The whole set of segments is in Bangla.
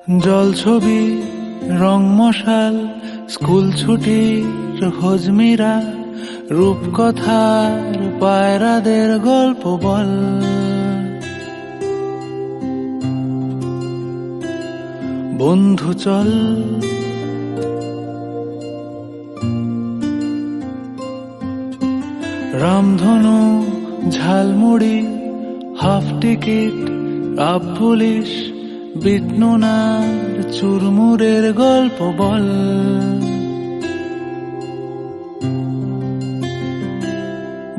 জল ছবি রং মশাল স্কুল ছুটির হজমিরা রূপকথার পায়রাদের গল্প বল। বন্ধু চল রামধনু ঝালমুড়ি হাফ টিকিট আপ পুলিশ বিটনুনার চুরমুরের গল্প বল।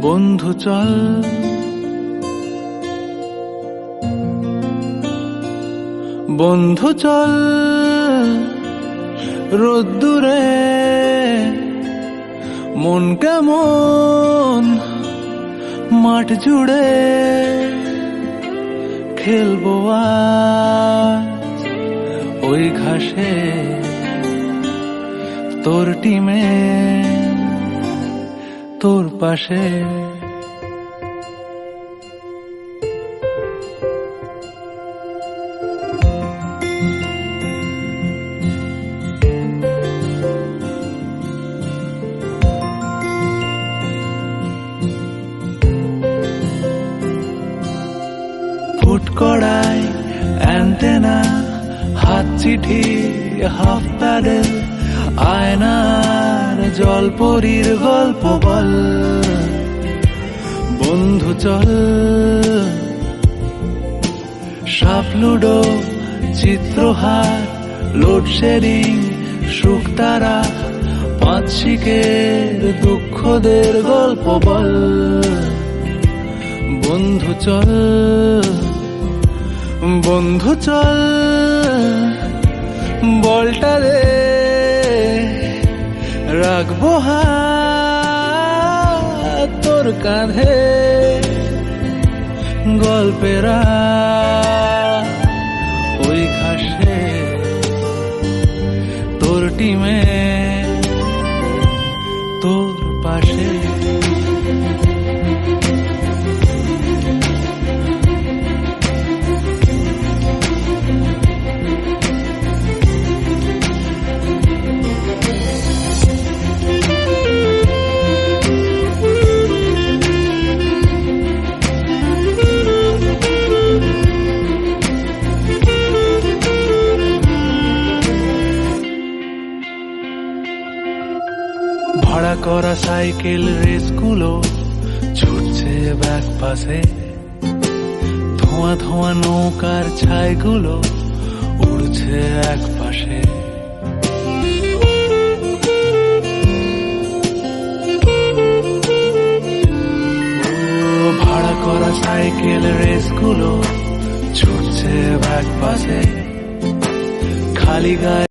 বন্ধু চল বন্ধু চল রোদ্দুরে মন কেমন মাঠ জুড়ে খেলবো আজ ওই ঘাসে তোর টিমে তোর পাশে। ফুটকড়াই অ্যান্টেনা হাত চিঠি হাফ প্যাডেল আয়নার জলপরীর গল্প বল। বন্ধু চল সাপ লুডো চিত্রহার লোডশেডিং শুকতারা পাঁচ শিকের দুঃখদের গল্প বল। বন্ধু চল বন্ধু চল বলটা রে রাখবো হাত তোর কাঁধে গল্পেরা ওই ঘাসে তোর টিমে তোর পাশে। ভাড়া করা সাইকেল রেসগুলো ছুটছে ব্যাক পাশে, ধোঁয়া ধোঁয়া নৌকার ছাইগুলো উড়ছে এক পাশে। ভাড়া করা সাইকেল রেসগুলো ছুটছে ব্যাক পাশে, খালি গায়ে